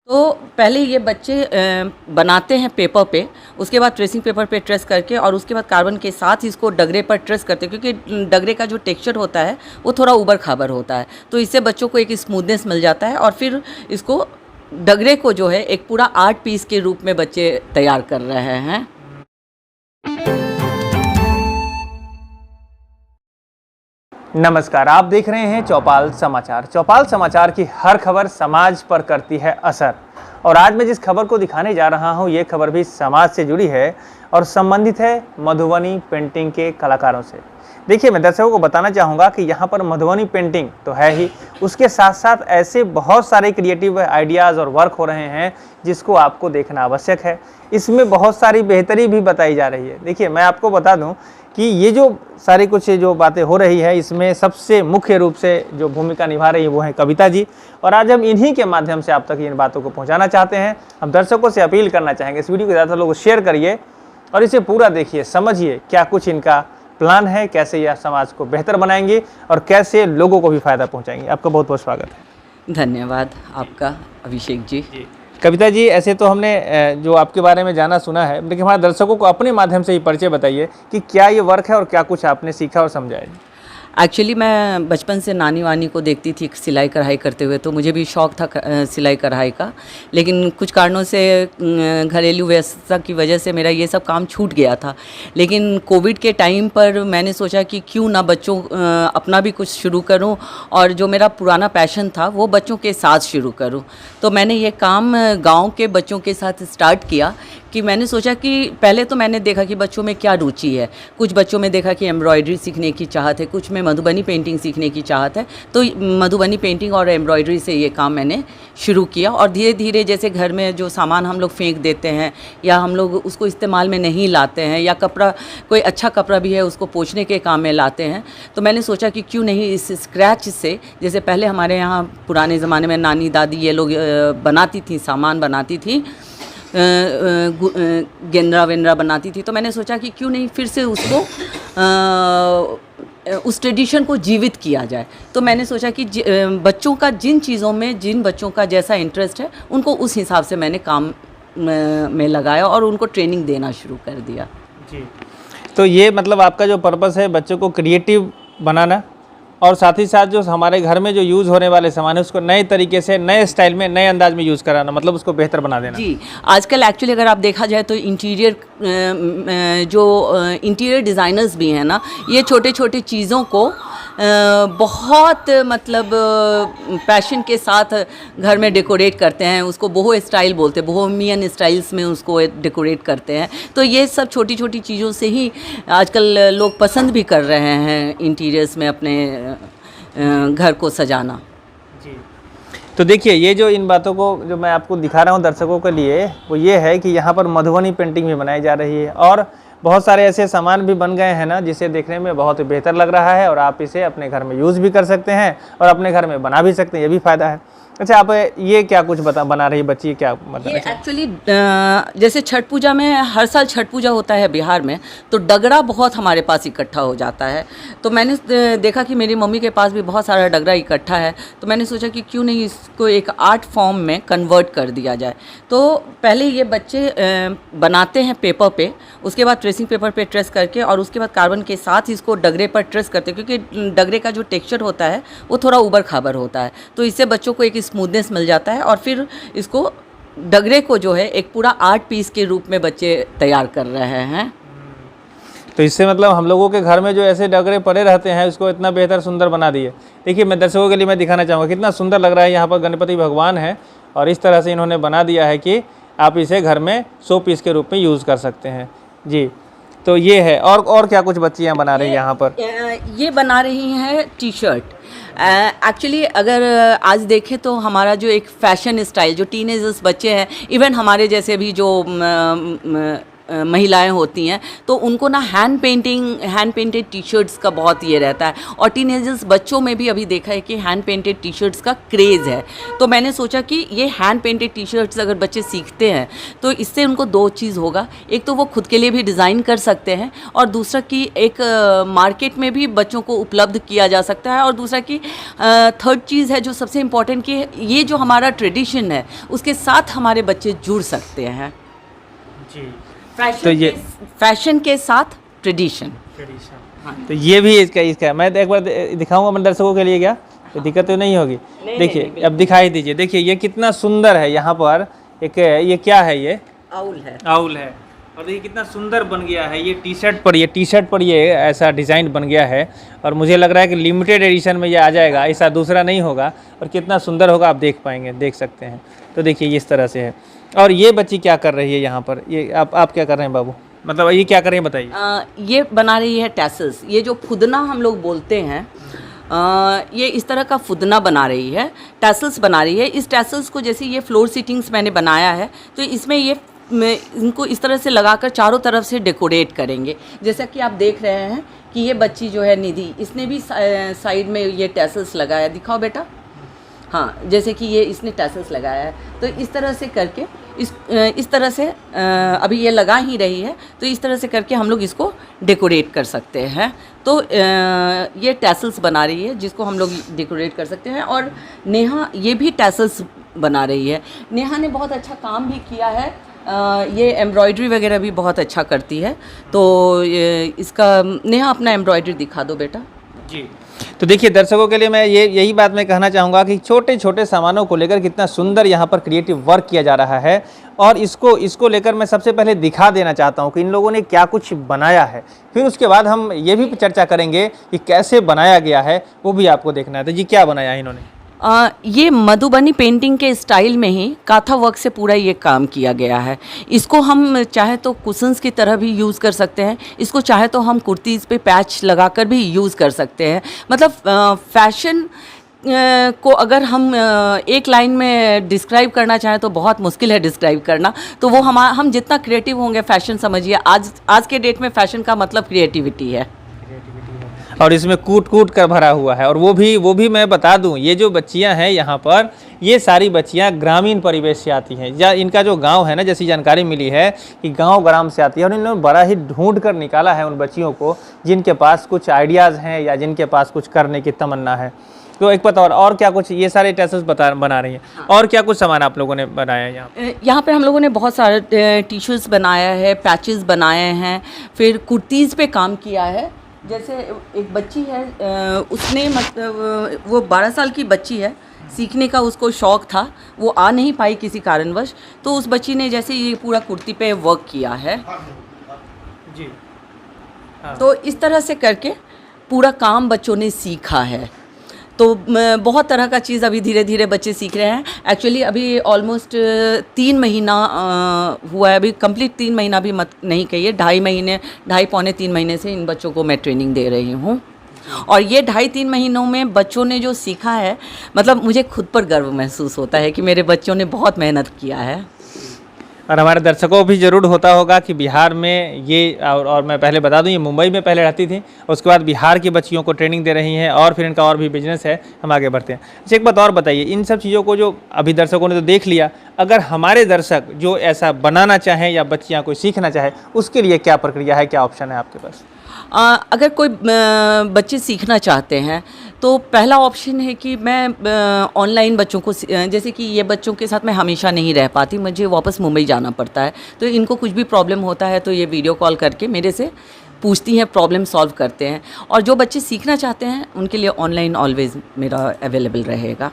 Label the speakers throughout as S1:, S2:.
S1: तो पहले ये बच्चे बनाते हैं पेपर पे, उसके बाद ट्रेसिंग पेपर पे ट्रेस करके और उसके बाद कार्बन के साथ इसको डगरे पर ट्रेस करते हैं, क्योंकि डगरे का जो टेक्सचर होता है वो थोड़ा ऊबड़ खाबड़ होता है, तो इससे बच्चों को एक स्मूथनेस मिल जाता है और फिर इसको डगरे को जो है एक पूरा आर्ट पीस के रूप में बच्चे तैयार कर रहे हैं।
S2: नमस्कार, आप देख रहे हैं चौपाल समाचार। चौपाल समाचार की हर खबर समाज पर करती है असर, और आज मैं जिस खबर को दिखाने जा रहा हूं, ये खबर भी समाज से जुड़ी है और संबंधित है मधुबनी पेंटिंग के कलाकारों से। देखिए, मैं दर्शकों को बताना चाहूँगा कि यहाँ पर मधुबनी पेंटिंग तो है ही, उसके साथ साथ ऐसे बहुत सारे क्रिएटिव आइडियाज़ और वर्क हो रहे हैं जिसको आपको देखना आवश्यक है। इसमें बहुत सारी बेहतरी भी बताई जा रही है। देखिए, मैं आपको बता दूं कि ये जो सारी कुछ जो बातें हो रही है, इसमें सबसे मुख्य रूप से जो भूमिका निभा रही है वो है कविता जी, और आज हम इन्हीं के माध्यम से आप तक इन बातों को पहुँचाना चाहते हैं। हम दर्शकों से अपील करना चाहेंगे, इस वीडियो को ज़्यादातर लोग शेयर करिए और इसे पूरा देखिए, समझिए क्या कुछ इनका प्लान है, कैसे यह समाज को बेहतर बनाएंगे और कैसे लोगों को भी फ़ायदा पहुंचाएंगे। आपका बहुत बहुत स्वागत है।
S1: धन्यवाद आपका अभिषेक जी।
S2: कविता जी, ऐसे तो हमने जो आपके बारे में जाना सुना है, लेकिन हमारे दर्शकों को अपने माध्यम से ही परिचय बताइए कि क्या ये वर्क है और क्या कुछ आपने सीखा और समझा है।
S1: एक्चुअली मैं बचपन से नानी वानी को देखती थी सिलाई कढ़ाई करते हुए, तो मुझे भी शौक़ था सिलाई कढ़ाई का, लेकिन कुछ कारणों से घरेलू व्यस्तता की वजह से मेरा ये सब काम छूट गया था। लेकिन कोविड के टाइम पर मैंने सोचा कि क्यों ना बच्चों अपना भी कुछ शुरू करूं, और जो मेरा पुराना पैशन था वो बच्चों के साथ शुरू करूं। तो मैंने ये काम गांव के बच्चों के साथ स्टार्ट किया कि मैंने सोचा कि पहले तो मैंने देखा कि बच्चों में क्या रुचि है। कुछ बच्चों में देखा कि एम्ब्रॉयडरी सीखने की चाहत है, कुछ में मधुबनी पेंटिंग सीखने की चाहत है, तो मधुबनी पेंटिंग और एम्ब्रॉयडरी से ये काम मैंने शुरू किया। और धीरे धीरे जैसे घर में जो सामान हम लोग फेंक देते हैं या हम लोग उसको इस्तेमाल में नहीं लाते हैं, या कपड़ा कोई अच्छा कपड़ा भी है उसको पोंछने के काम में लाते हैं, तो मैंने सोचा कि क्यों नहीं इस स्क्रैच से, जैसे पहले हमारे यहाँ पुराने ज़माने में नानी दादी ये लोग बनाती थी, सामान बनाती थी, गेंद्रा वेंद्रा बनाती थी, तो मैंने सोचा कि क्यों नहीं फिर से उसको उस ट्रेडिशन को जीवित किया जाए। तो मैंने सोचा कि बच्चों का जिन चीज़ों में, जिन बच्चों का जैसा इंटरेस्ट है, उनको उस हिसाब से मैंने काम में लगाया और उनको ट्रेनिंग देना शुरू कर दिया।
S2: जी, तो ये मतलब आपका जो पर्पस है बच्चों को क्रिएटिव बनाना, और साथ ही साथ जो हमारे घर में जो यूज़ होने वाले सामान है उसको नए तरीके से, नए स्टाइल में, नए अंदाज में यूज़ कराना, मतलब उसको बेहतर बना देना।
S1: जी, आजकल एक्चुअली अगर आप देखा जाए तो इंटीरियर डिज़ाइनर्स भी हैं ना, ये छोटे छोटे चीज़ों को बहुत मतलब पैशन के साथ घर में डेकोरेट करते हैं। उसको बोहो स्टाइल बोलते हैं, बोहेमियन स्टाइल्स में उसको डेकोरेट करते हैं। तो ये सब छोटी छोटी चीज़ों से ही आजकल लोग पसंद भी कर रहे हैं इंटीरियर्स में अपने घर को सजाना।
S2: जी, तो देखिए, ये जो इन बातों को जो मैं आपको दिखा रहा हूँ दर्शकों के लिए, वो ये है कि यहाँ पर मधुबनी पेंटिंग भी बनाई जा रही है और बहुत सारे ऐसे सामान भी बन गए हैं ना, जिसे देखने में बहुत बेहतर लग रहा है, और आप इसे अपने घर में यूज़ भी कर सकते हैं और अपने घर में बना भी सकते हैं, ये भी फ़ायदा है। अच्छा, आप ये क्या कुछ बना रही बच्ची, क्या मतलब?
S1: ये एक्चुअली जैसे छठ पूजा में, हर साल छठ पूजा होता है बिहार में, तो डगरा बहुत हमारे पास इकट्ठा हो जाता है। तो मैंने देखा कि मेरी मम्मी के पास भी बहुत सारा डगरा इकट्ठा है, तो मैंने सोचा कि क्यों नहीं इसको एक आर्ट फॉर्म में कन्वर्ट कर दिया जाए। तो पहले ये बच्चे बनाते हैं पेपर पे, उसके बाद ट्रेसिंग पेपर पे ट्रेस करके और उसके बाद कार्बन के साथ इसको डगरे पर ट्रेस करते हैं, क्योंकि डगरे का जो टेक्सचर होता है वो थोड़ा ऊबड़ खाबड़ होता है, तो इससे बच्चों को एक स्मूथनेस मिल जाता है और फिर इसको डगरे को जो है एक पूरा आर्ट पीस के रूप में बच्चे तैयार कर रहे हैं।
S2: तो इससे मतलब हम लोगों के घर में जो ऐसे डगरे पड़े रहते हैं उसको इतना बेहतर सुंदर बना दिए। देखिए, मैं दर्शकों के लिए मैं दिखाना चाहूँगा कितना सुंदर लग रहा है। यहाँ पर गणपति भगवान है और इस तरह से इन्होंने बना दिया है कि आप इसे घर में शो पीस के रूप में यूज़ कर सकते हैं। जी, तो ये है। और क्या कुछ बच्चियाँ बना रही हैं यहाँ पर?
S1: ये बना रही हैं टी शर्ट। एक्चुअली अगर आज देखें तो हमारा जो एक फ़ैशन स्टाइल, जो टीनेजर्स बच्चे हैं, इवन हमारे जैसे भी जो महिलाएं होती हैं तो उनको ना हैंड पेंटेड टी शर्ट्स का बहुत ये रहता है, और टीनेजर्स बच्चों में भी अभी देखा है कि हैंड पेंटेड टी शर्ट्स का क्रेज़ है। तो मैंने सोचा कि ये हैंड पेंटेड टी शर्ट्स अगर बच्चे सीखते हैं तो इससे उनको दो चीज़ होगा, एक तो वो खुद के लिए भी डिज़ाइन कर सकते हैं, और दूसरा कि एक मार्केट में भी बच्चों को उपलब्ध किया जा सकता है, और दूसरा कि थर्ड चीज़ है जो सबसे इम्पॉर्टेंट कि ये जो हमारा ट्रेडिशन है उसके साथ हमारे बच्चे जुड़ सकते हैं
S2: जी।
S1: फैशन के साथ ट्रेडिशन।
S2: तो ये भी इसका मैं एक बार दिखाऊंगा अपने दर्शकों के लिए, क्या तो दिक्कत तो नहीं होगी? देखिए अब दिखाई दीजिए, देखिए ये कितना सुंदर है। यहाँ पर एक ये क्या है, ये आउल है और देखिए कितना सुंदर बन गया है। ये टी शर्ट पर ये ऐसा डिज़ाइन बन गया है, और मुझे लग रहा है कि लिमिटेड एडिशन में ये आ जाएगा, ऐसा दूसरा नहीं होगा, और कितना सुंदर होगा आप देख सकते हैं। तो देखिए इस तरह से है। और ये बच्ची क्या कर रही है यहाँ पर? ये आप क्या कर रहे हैं बाबू, मतलब ये क्या कर रही है बताइए?
S1: ये बना रही है टैसल्स, ये जो फुदना हम लोग बोलते हैं, ये इस तरह का फुदना बना रही है, टैसल्स बना रही है। इस टैसल्स को जैसे ये फ्लोर सीटिंग्स मैंने बनाया है तो इसमें ये इनको इस तरह से लगाकर चारों तरफ से डेकोरेट करेंगे। जैसा कि आप देख रहे हैं कि ये बच्ची जो है निधि, इसने भी साइड में ये टैसल्स लगाया, दिखाओ बेटा। हाँ, जैसे कि ये इसने टैसल्स लगाया है, तो इस तरह से करके इस तरह से अभी ये लगा ही रही है, तो इस तरह से करके हम लोग इसको डेकोरेट कर सकते हैं। तो ये टैसल्स बना रही है जिसको हम लोग डेकोरेट कर सकते हैं। और नेहा ये भी टैसल्स बना रही है। नेहा ने बहुत अच्छा काम भी किया है, ये एम्ब्रॉयडरी वगैरह भी बहुत अच्छा करती है। तो इसका नेहा अपना एम्ब्रॉयडरी दिखा दो बेटा।
S2: जी। तो देखिए दर्शकों के लिए मैं यही बात मैं कहना चाहूँगा कि छोटे छोटे सामानों को लेकर कितना सुंदर यहाँ पर क्रिएटिव वर्क किया जा रहा है, और इसको लेकर मैं सबसे पहले दिखा देना चाहता हूँ कि इन लोगों ने क्या कुछ बनाया है। फिर उसके बाद हम ये भी चर्चा करेंगे कि कैसे बनाया गया है, वो भी आपको देखना है। तो जी क्या बनाया है इन्होंने?
S1: ये मधुबनी पेंटिंग के स्टाइल में ही काथा वर्क से पूरा ये काम किया गया है। इसको हम चाहे तो कुशन्स की तरह भी यूज़ कर सकते हैं, इसको चाहे तो हम कुर्तीज़ पे पैच लगाकर भी यूज़ कर सकते हैं। मतलब फैशन को अगर हम एक लाइन में डिस्क्राइब करना चाहें तो बहुत मुश्किल है डिस्क्राइब करना। तो वो हम जितना क्रिएटिव होंगे, फैशन समझिए आज के डेट में फैशन का मतलब क्रिएटिविटी है,
S2: और इसमें कूट कर भरा हुआ है। और वो भी मैं बता दूं, ये जो बच्चियां हैं यहाँ पर, ये सारी बच्चियां ग्रामीण परिवेश से आती हैं, या इनका जो गांव है ना, जैसी जानकारी मिली है कि गांव ग्राम से आती है। और इन्होंने बड़ा ही ढूंढ कर निकाला है उन बच्चियों को जिनके पास कुछ आइडियाज़ हैं या जिनके पास कुछ करने की तमन्ना है। तो एक पता और क्या कुछ ये सारे टैसल्स बना रही हैं। हाँ। और क्या कुछ सामान आप लोगों ने बनाया है
S1: यहाँ पर? हम लोगों ने बहुत सारे टी शर्ट्स बनाया है, पैचेस बनाए हैं, फिर कुर्तीज़ पे काम किया है। जैसे एक बच्ची है, उसने मतलब वो 12 साल की बच्ची है, सीखने का उसको शौक़ था, वो आ नहीं पाई किसी कारणवश, तो उस बच्ची ने जैसे ये पूरा कुर्ती पे वर्क किया है जी। हाँ। तो इस तरह से करके पूरा काम बच्चों ने सीखा है। तो बहुत तरह का चीज़ अभी धीरे धीरे बच्चे सीख रहे हैं। एक्चुअली अभी ऑलमोस्ट 3 महीना हुआ है, अभी कंप्लीट 3 महीना भी मत नहीं कहिए, 2.5 पौने 3 महीने से इन बच्चों को मैं ट्रेनिंग दे रही हूँ। और ये 2.5-3 महीनों में बच्चों ने जो सीखा है, मतलब मुझे खुद पर गर्व महसूस होता है कि मेरे बच्चों ने बहुत मेहनत किया है।
S2: और हमारे दर्शकों भी ज़रूर होता होगा कि बिहार में ये और मैं पहले बता दूं, ये मुंबई में पहले रहती थी, उसके बाद बिहार की बच्चियों को ट्रेनिंग दे रही हैं, और फिर इनका और भी बिजनेस है। हम आगे बढ़ते हैं। अच्छा, एक बात और बताइए, इन सब चीज़ों को जो अभी दर्शकों ने तो देख लिया, अगर हमारे दर्शक जो ऐसा बनाना चाहें या बच्चियाँ कोई सीखना चाहे, उसके लिए क्या प्रक्रिया है, क्या ऑप्शन है आपके पास?
S1: अगर कोई बच्चे सीखना चाहते हैं तो पहला ऑप्शन है कि मैं ऑनलाइन बच्चों को, जैसे कि ये बच्चों के साथ मैं हमेशा नहीं रह पाती, मुझे वापस मुंबई जाना पड़ता है, तो इनको कुछ भी प्रॉब्लम होता है तो ये वीडियो कॉल करके मेरे से पूछती हैं, प्रॉब्लम सॉल्व करते हैं। और जो बच्चे सीखना चाहते हैं उनके लिए ऑनलाइन ऑलवेज़ मेरा अवेलेबल रहेगा।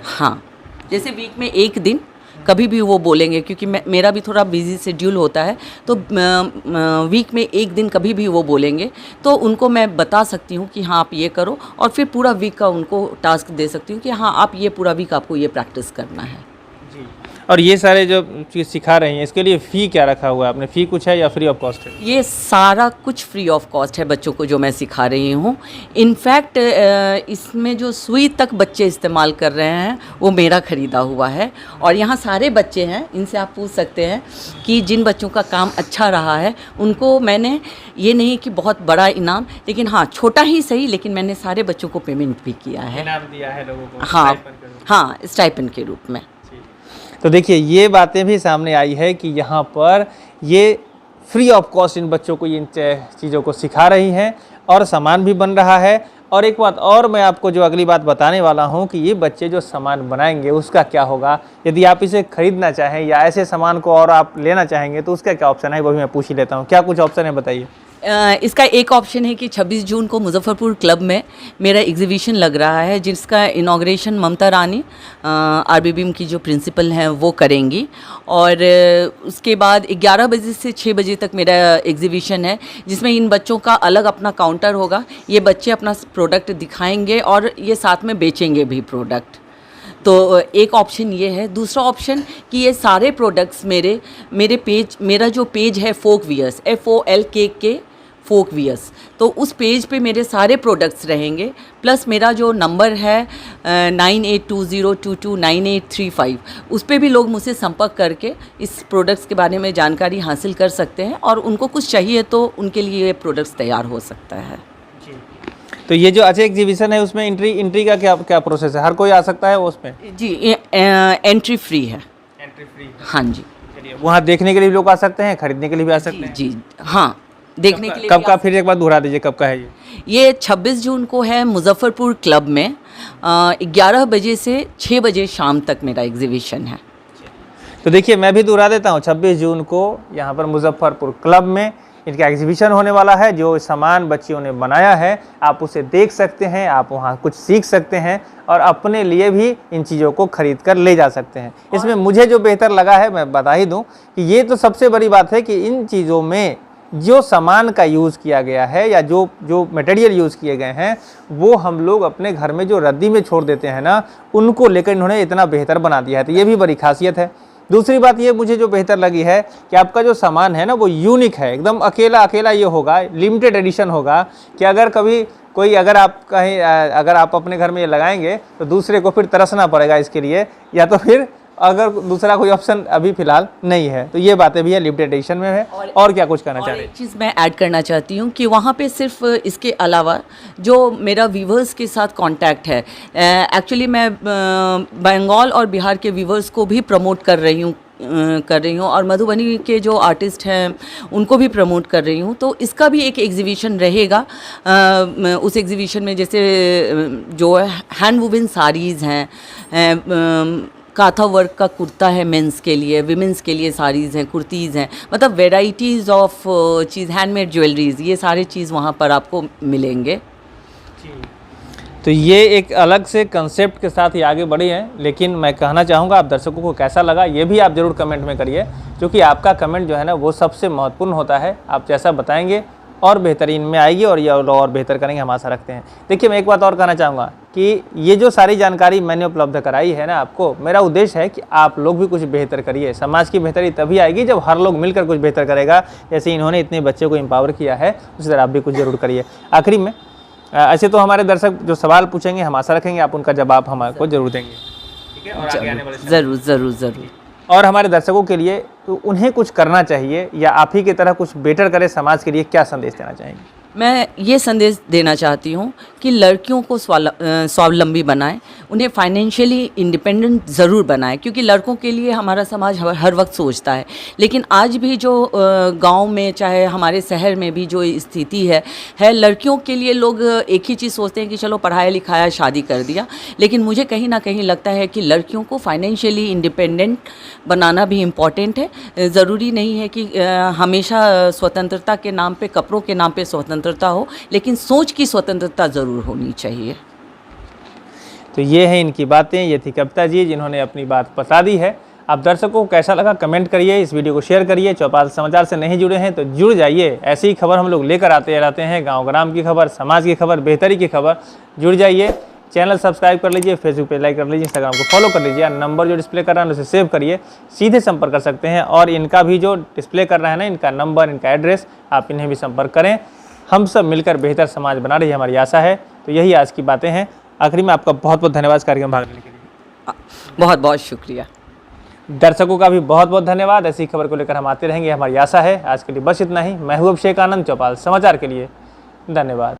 S1: हाँ, जैसे वीक में एक दिन कभी भी वो बोलेंगे, क्योंकि मेरा भी थोड़ा बिजी शेड्यूल होता है, तो वीक में एक दिन कभी भी वो बोलेंगे तो उनको मैं बता सकती हूँ कि हाँ आप ये करो, और फिर पूरा वीक का उनको टास्क दे सकती हूँ कि हाँ आप ये पूरा वीक आपको ये प्रैक्टिस करना है।
S2: जी। और ये सारे जो चीज़ सिखा रही हैं इसके लिए फ़ी क्या रखा हुआ है आपने? फ़ी कुछ है या फ्री ऑफ कॉस्ट है?
S1: ये सारा कुछ फ्री ऑफ कॉस्ट है बच्चों को जो मैं सिखा रही हूँ। इनफैक्ट इसमें जो सुई तक बच्चे इस्तेमाल कर रहे हैं वो मेरा ख़रीदा हुआ है। और यहाँ सारे बच्चे हैं, इनसे आप पूछ सकते हैं कि जिन बच्चों का काम अच्छा रहा है उनको मैंने, ये नहीं कि बहुत बड़ा इनाम, लेकिन हाँ छोटा ही सही, लेकिन मैंने सारे बच्चों को पेमेंट भी किया है।
S2: इनाम दिया है लोगों को?
S1: हाँ हाँ, स्टाइपेंड के रूप में।
S2: तो देखिए ये बातें भी सामने आई है कि यहाँ पर ये फ्री ऑफ कॉस्ट इन बच्चों को इन चीज़ों को सिखा रही हैं और सामान भी बन रहा है। और एक बात और मैं आपको जो अगली बात बताने वाला हूँ कि ये बच्चे जो सामान बनाएंगे उसका क्या होगा, यदि आप इसे खरीदना चाहें या ऐसे सामान को और आप लेना चाहेंगे तो उसका क्या ऑप्शन है, वो भी मैं पूछ ही लेता हूँ। क्या कुछ ऑप्शन है बताइए।
S1: इसका एक ऑप्शन है कि 26 जून को मुजफ्फरपुर क्लब में मेरा एग्जीबिशन लग रहा है, जिसका इनाग्रेशन ममता रानी आरबीबीएम की जो प्रिंसिपल हैं वो करेंगी। और उसके बाद 11 बजे से 6 बजे तक मेरा एग्जीबिशन है, जिसमें इन बच्चों का अलग अपना काउंटर होगा। ये बच्चे अपना प्रोडक्ट दिखाएंगे और ये साथ में बेचेंगे भी प्रोडक्ट। तो एक ऑप्शन ये है। दूसरा ऑप्शन कि ये सारे प्रोडक्ट्स मेरा जो पेज है फोक वियर्स, FOLKK फोक वियर्स, तो उस पेज पे मेरे सारे प्रोडक्ट्स रहेंगे। प्लस मेरा जो नंबर है 9820229835, उस पे भी लोग मुझसे संपर्क करके इस प्रोडक्ट्स के बारे में जानकारी हासिल कर सकते हैं और उनको कुछ चाहिए तो उनके लिए ये प्रोडक्ट्स तैयार हो सकता है।
S2: तो ये जो अच्छा एग्जीबिशन है उसमें एंट्री का क्या प्रोसेस है? हर कोई आ सकता है वो उसमें?
S1: जी, एंट्री फ्री है।
S2: एंट्री फ्री है।
S1: हाँ जी।
S2: चलिए, वहाँ देखने के लिए भी लोग आ सकते हैं, खरीदने के लिए भी आ सकते हैं?
S1: जी हाँ, देखने के लिए
S2: कब का फिर एक बार दोहरा दीजिए, कब का है
S1: ये 26 जून को है मुजफ्फरपुर क्लब में 11 बजे से 6 बजे शाम तक मेरा एग्जीबिशन है।
S2: तो देखिए मैं भी दोहरा देता हूँ, 26 जून को यहाँ पर मुजफ्फरपुर क्लब में इनका एग्जीबिशन होने वाला है। जो सामान बच्चियों ने बनाया है आप उसे देख सकते हैं, आप वहाँ कुछ सीख सकते हैं और अपने लिए भी इन चीज़ों को खरीद कर ले जा सकते हैं। इसमें मुझे जो बेहतर लगा है, मैं बता ही दूँ कि ये तो सबसे बड़ी बात है कि इन चीज़ों में जो सामान का यूज़ किया गया है या जो मटेरियल यूज़ किए गए हैं वो हम लोग अपने घर में जो रद्दी में छोड़ देते हैं ना, उनको लेकर इन्होंने इतना बेहतर बना दिया है। तो ये भी बड़ी खासियत है। दूसरी बात ये मुझे जो बेहतर लगी है कि आपका जो सामान है ना वो यूनिक है, एकदम अकेला ये होगा, लिमिटेड एडिशन होगा कि अगर कभी कोई अगर आप अपने घर में ये लगाएंगे तो दूसरे को फिर तरसना पड़ेगा इसके लिए, या तो फिर अगर दूसरा कोई ऑप्शन अभी फिलहाल नहीं है। तो ये बातें भी है, लिमिटेड एडिशन में है। और क्या कुछ कहना चाह रहे हैं?
S1: एक चीज़ मैं ऐड करना चाहती हूँ कि वहाँ पे सिर्फ इसके अलावा जो मेरा व्यूवर्स के साथ कांटेक्ट है, एक्चुअली मैं बंगाल और बिहार के व्यूवर्स को भी प्रमोट कर रही हूँ और मधुबनी के जो आर्टिस्ट हैं उनको भी प्रमोट कर रही हूँ। तो इसका भी एक एग्जीबिशन रहेगा। उस एग्जीबिशन में जैसे जो हैंड वुवन साड़ीज़ हैं, काथा वर्क का कुर्ता है मेंस के लिए, विमेंस के लिए साड़ीज़ हैं, कुर्तीज़ हैं, मतलब varieties of cheese, handmade jewelleries, ये सारे चीज़ वहाँ पर आपको मिलेंगे।
S2: तो ये एक अलग से कंसेप्ट के साथ ही आगे बढ़े हैं। लेकिन मैं कहना चाहूँगा आप दर्शकों को कैसा लगा ये भी आप ज़रूर कमेंट में करिए, क्योंकि आपका कमेंट जो है ना वो सबसे महत्वपूर्ण होता है। आप जैसा बताएंगे और बेहतरीन में आएगी और ये और बेहतर करेंगे, हम आशा रखते हैं। देखिए मैं एक बात और कहना चाहूँगा कि ये जो सारी जानकारी मैंने उपलब्ध कराई है ना आपको, मेरा उद्देश्य है कि आप लोग भी कुछ बेहतर करिए। समाज की बेहतरी तभी आएगी जब हर लोग मिलकर कुछ बेहतर करेगा। जैसे इन्होंने इतने बच्चे को एम्पावर किया है, उसी तरह आप भी कुछ ज़रूर करिए। आखिरी में ऐसे तो हमारे दर्शक जो सवाल पूछेंगे हम आशा रखेंगे आप उनका जवाब हमारे को जरूर देंगे, ठीक है? और आगे आने वाले
S1: ज़रूर।
S2: और हमारे दर्शकों के लिए तो उन्हें कुछ करना चाहिए या आप ही की तरह कुछ बेटर करे समाज के लिए, क्या संदेश देना चाहेंगे?
S1: मैं ये संदेश देना चाहती हूँ कि लड़कियों को स्वावलंबी बनाएं, उन्हें फाइनेंशियली इंडिपेंडेंट ज़रूर बनाएं, क्योंकि लड़कों के लिए हमारा समाज हर वक्त सोचता है। लेकिन आज भी जो गांव में चाहे हमारे शहर में भी जो स्थिति है लड़कियों के लिए लोग एक ही चीज़ सोचते हैं कि चलो पढ़ाया लिखाया शादी कर दिया। लेकिन मुझे कहीं ना कहीं लगता है कि लड़कियों को फाइनेंशियली इंडिपेंडेंट बनाना भी इम्पॉर्टेंट है। ज़रूरी नहीं है कि हमेशा स्वतंत्रता के नाम पे, कपड़ों के नाम पे स्वतंत्रता हो, लेकिन सोच की स्वतंत्रता ज़रूर होनी चाहिए।
S2: तो ये है इनकी बातें, ये थी कविता जी जिन्होंने अपनी बात बता दी है। आप दर्शकों को कैसा लगा कमेंट करिए, इस वीडियो को शेयर करिए। चौपाल समाचार से नहीं जुड़े हैं तो जुड़ जाइए, ऐसी ही खबर हम लोग लेकर आते रहते हैं, गांव ग्राम की खबर, समाज की खबर, बेहतरी की खबर। जुड़ जाइए, चैनल सब्सक्राइब कर लीजिए, फेसबुक पे लाइक कर लीजिए, इंस्टाग्राम को फॉलो कर लीजिए। नंबर जो डिस्प्ले कर रहा है उसे सेव करिए, सीधे संपर्क कर सकते हैं। और इनका भी जो डिस्प्ले कर रहा है ना, इनका नंबर, इनका एड्रेस, आप इन्हें भी संपर्क करें। हम सब मिलकर बेहतर समाज बना रही है, हमारी आशा है। तो यही आज की बातें हैं। आखिरी में आपका बहुत बहुत धन्यवाद कार्यक्रम भाग लेने के लिए।
S1: बहुत बहुत शुक्रिया।
S2: दर्शकों का भी बहुत बहुत धन्यवाद। ऐसी खबर को लेकर हम आते रहेंगे, हमारी आशा है। आज के लिए बस इतना ही। मैं हूं अभिषेक आनंद, चौपाल समाचार के लिए धन्यवाद।